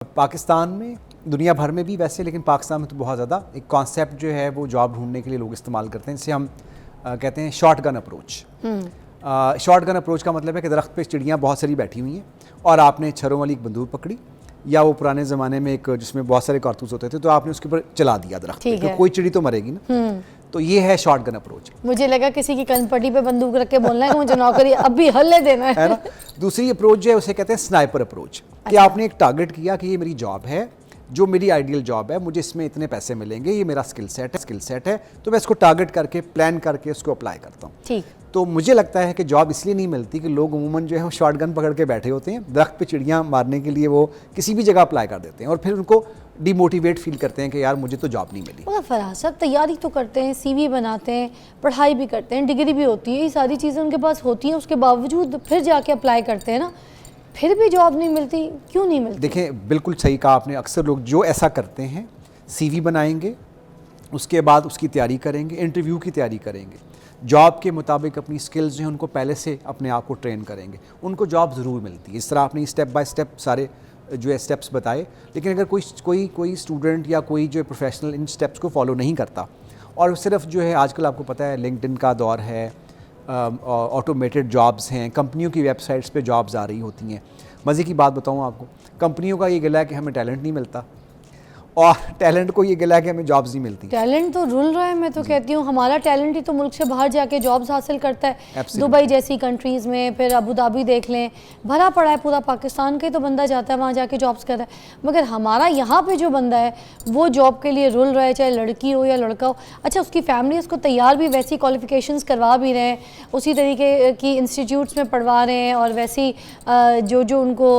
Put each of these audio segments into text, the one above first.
पाकिस्तान में, दुनिया भर में भी वैसे, लेकिन पाकिस्तान में तो बहुत ज़्यादा एक कॉन्सेप्ट जो है वो जॉब ढूंढने के लिए लोग इस्तेमाल करते हैं, जिसे हम कहते हैं short gun approach. Short gun approach का मतलब है कि दरख्त पे चिड़ियाँ बहुत सारी बैठी हुई हैं और आपने छरों वाली एक बंदूक पकड़ी, या वो पुराने ज़माने में एक जिसमें बहुत सारे कारतूस होते थे, तो आपने उसके ऊपर चला दिया दरख्त पे, तो कोई चिड़ी तो मरेगी ना। तो ये है शॉर्ट गन अप्रोच। मुझे लगा किसी की कनपट्टी पे बंदूक रख के बोलना है कि मुझे नौकरी अभी हल्ले देना है ना। दूसरी अप्रोच जो है उसे कहते हैं स्नाइपर अप्रोच, कि आपने एक टारगेट किया कि ये मेरी जॉब है, जो मेरी आइडियल जॉब है, मुझे इसमें इतने पैसे मिलेंगे, ये मेरा स्किल सेट है, तो मैं इसको टारगेट करके प्लान करके उसको अप्लाई करता हूँ। ठीक। तो मुझे लगता है कि जॉब इसलिए नहीं मिलती कि लोग अमूमन जो है वो शॉर्ट गन पकड़ के बैठे होते हैं, दरख्त पे चिड़ियाँ मारने के लिए वो किसी भी जगह अप्लाई कर देते हैं और फिर उनको डिमोटिवेट फील करते हैं कि यार मुझे तो जॉब नहीं मिली। मगर फराज साहब तैयारी तो करते हैं, सीवी बनाते हैं, पढ़ाई भी करते हैं, डिग्री भी होती है, ये सारी चीज़ें उनके पास होती हैं, उसके बावजूद फिर जाके अप्लाई करते हैं ना, फिर भी जॉब नहीं मिलती। क्यों नहीं मिलती? देखें, बिल्कुल सही कहा आपने। अक्सर लोग जो ऐसा करते हैं, सीवी बनाएंगे, उसके बाद उसकी तैयारी करेंगे, इंटरव्यू की तैयारी करेंगे, जॉब के मुताबिक अपनी स्किल्स जो हैं उनको पहले से अपने आप को ट्रेन करेंगे, उनको जॉब ज़रूर मिलती है। इस तरह आपने स्टेप बाय स्टेप सारे जो है स्टेप्स बताए, लेकिन अगर कोई स्टूडेंट या कोई जो है प्रोफेशनल इन स्टेप्स को फॉलो नहीं करता और सिर्फ जो है, आजकल आपको पता है लिंक्डइन का दौर है, ऑटोमेटेड जॉब्स हैं, कंपनियों की वेबसाइट्स पे जॉब्स आ रही होती हैं। मज़े की बात बताऊं आपको, कंपनियों का ये गिला है कि हमें टैलेंट नहीं मिलता और टैलेंट को ये गिला है कि हमें जॉब्स नहीं मिलती। टैलेंट तो रुल रहा है। मैं तो कहती हूँ हमारा टैलेंट ही तो मुल्क से बाहर जाके जॉब्स हासिल करता है। दुबई जैसी कंट्रीज़ में, फिर अबू धाबी देख लें, भरा पड़ा है पूरा पाकिस्तान का ही तो बंदा जाता है वहाँ जाके जॉब्स कर रहा है। मगर हमारा यहाँ पे जो बंदा है वो जॉब के लिए रुल रहा है, चाहे लड़की हो या लड़का हो। अच्छा, उसकी फैमिली उसको तैयार भी वैसी क्वालिफिकेशंस करवा भी रहे हैं, उसी तरीके की इंस्टीट्यूट्स में पढ़वा रहे हैं और वैसी जो उनको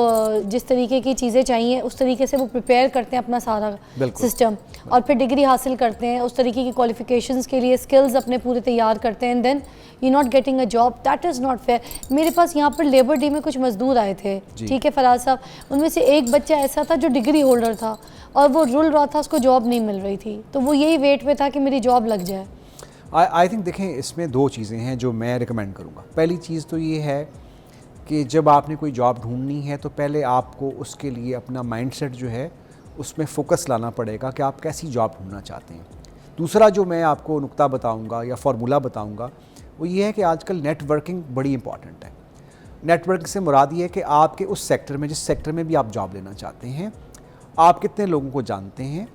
जिस तरीके की चीज़ें चाहिए उस तरीके से वो प्रिपेयर करते हैं अपना सारा सिस्टम, और फिर डिग्री हासिल करते हैं, उस तरीके की क्वालिफिकेशंस के लिए स्किल्स अपने पूरे तैयार करते हैं, and then you not getting a job. That is not fair. मेरे पास यहाँ पर लेबर डे में कुछ मजदूर आए थे, ठीक है फराज साहब, उनमें से एक बच्चा ऐसा था जो डिग्री होल्डर था और वो रुल रहा था, उसको जॉब नहीं मिल रही थी, तो वो यही वेट पे था कि मेरी जॉब लग जाए। आई थिंक देखें, इसमें दो चीज़ें हैं जो मैं रिकमेंड करूँगा। पहली चीज़ तो ये है कि जब आपने कोई जॉब ढूंढनी है तो पहले आपको उसके लिए अपना माइंडसेट जो है उसमें फ़ोकस लाना पड़ेगा कि आप कैसी जॉब ढूंढना चाहते हैं। दूसरा जो मैं आपको नुक्ता बताऊंगा या फार्मूला बताऊंगा वो ये है कि आजकल नेटवर्किंग बड़ी इंपॉर्टेंट है। नेटवर्किंग से मुराद ये है कि आपके उस सेक्टर में, जिस सेक्टर में भी आप जॉब लेना चाहते हैं, आप कितने लोगों को जानते हैं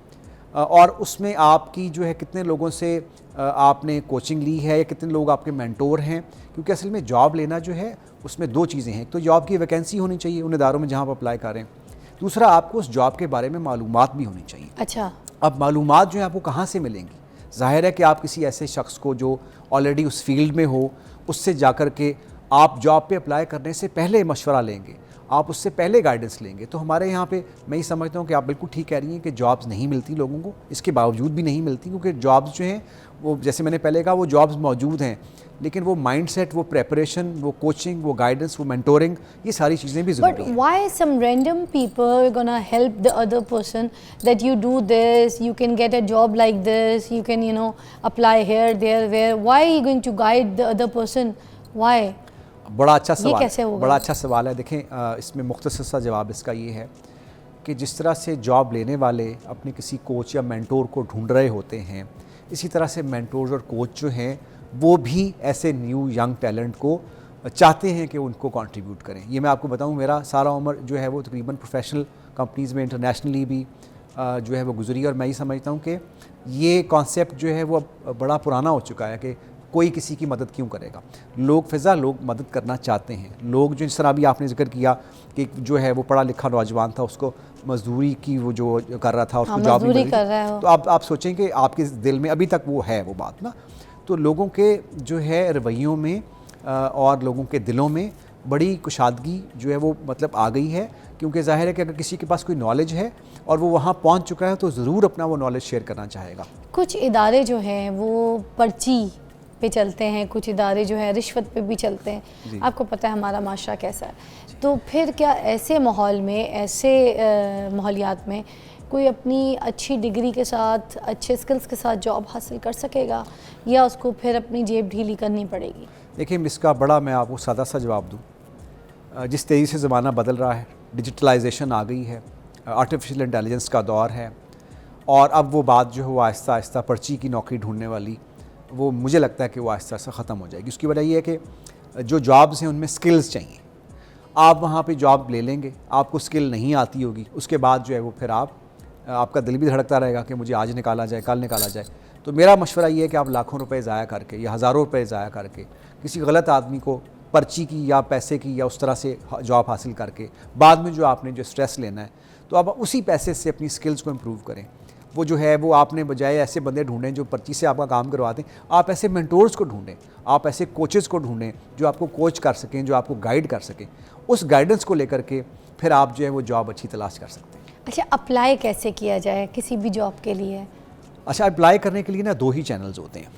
और उसमें आपकी जो है कितने लोगों से आपने कोचिंग ली है या कितने लोग आपके मेंटोर हैं। क्योंकि असल में जॉब लेना जो है उसमें दो चीज़ें हैं। तो जॉब की वैकेंसी होनी चाहिए उन इदारों में जहाँ आप अप्लाई करें, दूसरा आपको उस जॉब के बारे में मालूमात भी होनी चाहिए। अच्छा, अब मालूमात जो है आपको कहाँ से मिलेंगी? जाहिर है कि आप किसी ऐसे शख्स को जो ऑलरेडी उस फील्ड में हो उससे जाकर के आप जॉब पे अप्लाई करने से पहले मशवरा लेंगे, आप उससे पहले गाइडेंस लेंगे। तो हमारे यहाँ पे मैं ये समझता हूँ कि आप बिल्कुल ठीक कह रही हैं कि जॉब्स नहीं मिलती लोगों को, इसके बावजूद भी नहीं मिलती, क्योंकि जॉब्स जो हैं वो, जैसे मैंने पहले कहा, वो जॉब्स मौजूद हैं, लेकिन वो माइंडसेट, वो प्रेपरेशन, वो कोचिंग, वो गाइडेंस, वो मेंटोरिंग, ये सारी चीज़ें भी ज़रूरी हैं। But why some random people gonna help the other person that you do this, you can get a job like this, you can apply here, there, where? Why are you going to guide the other person? Why? बड़ा अच्छा सवाल, ये कैसे होगा? बड़ा अच्छा सवाल है। देखें, इसमें मुख्तसर सा जवाब इसका ये है कि जिस तरह से जॉब लेने वाले अपने किसी कोच या मेंटोर को ढूंढ रहे होते हैं, इसी तरह से मेंटोर और कोच जो हैं वो भी ऐसे न्यू यंग टैलेंट को चाहते हैं कि उनको कंट्रीब्यूट करें। ये मैं आपको बताऊं, मेरा सारा उम्र जो है वो तकरीबन प्रोफेशनल कंपनीज़ में इंटरनेशनली भी जो है वो गुजरी, और मैं ये समझता हूं कि ये कॉन्सेप्ट जो है वो बड़ा पुराना हो चुका है कि कोई किसी की मदद क्यों करेगा। लोग मदद करना चाहते हैं। लोग जो, जिस तरह भी आपने जिक्र किया कि जो है वो पढ़ा लिखा नौजवान था, उसको मजदूरी की वो जो कर रहा था, उसको जॉब नहीं मिल रही थी, तो आप सोचें कि आपके दिल में अभी तक वो है वो बात ना। तो लोगों के जो है रवैयों में और लोगों के दिलों में बड़ी कुशादगी जो है वो मतलब आ गई है, क्योंकि जाहिर है कि अगर किसी के पास कोई नॉलेज है और वो वहाँ पहुँच चुका है तो ज़रूर अपना वो नॉलेज शेयर करना चाहेगा। कुछ इदारे जो हैं वो पर्ची पे चलते हैं, कुछ इदारे जो है रिश्वत पे भी चलते हैं। आपको पता है हमारा माशरा कैसा है, तो फिर क्या ऐसे माहौल में, ऐसे माहौलियात में कोई अपनी अच्छी डिग्री के साथ, अच्छे स्किल्स के साथ जॉब हासिल कर सकेगा, या उसको फिर अपनी जेब ढीली करनी पड़ेगी? देखिए, इसका बड़ा मैं आपको सादा सा जवाब दूँ। जिस तेज़ी से ज़माना बदल रहा है, डिजिटलाइजेशन आ गई है, आर्टिफिशियल इंटेलिजेंस का दौर है, और अब वो बात जो है वो आहिस्ता आहिस्ता पर्ची की नौकरी ढूंढने वाली, वो मुझे लगता है कि वो आहिस्ता आहिस्ता ख़त्म हो जाएगी। उसकी वजह ये है कि जो जॉब्स हैं उनमें स्किल्स चाहिए। आप वहाँ पे जॉब ले लेंगे, आपको स्किल नहीं आती होगी, उसके बाद जो है वो फिर आपका दिल भी धड़कता रहेगा कि मुझे आज निकाला जाए, कल निकाला जाए। तो मेरा मशवरा ये है कि आप लाखों रुपए ज़ाया करके या हज़ारों रुपए ज़ाया करके किसी गलत आदमी को पर्ची की या पैसे की या उस तरह से जॉब हासिल करके बाद में जो आपने जो स्ट्रेस लेना है, तो आप उसी पैसे से अपनी स्किल्स को इम्प्रूव करें। वो जो है वो आपने बजाय ऐसे बंदे ढूंढें जो पर्ची से आपका काम करवाते हैं, आप ऐसे मेंटोर्स को ढूंढें, आप ऐसे कोचेज़ को ढूंढें जो आपको कोच कर सकें, जो आपको गाइड कर सकें। उस गाइडेंस को लेकर के फिर आप जो है वो जॉब अच्छी तलाश कर सकते हैं। अच्छा, अप्लाई कैसे किया जाए किसी भी जॉब के लिए? अच्छा, अप्लाई करने के लिए ना 2 ही चैनल्स होते हैं।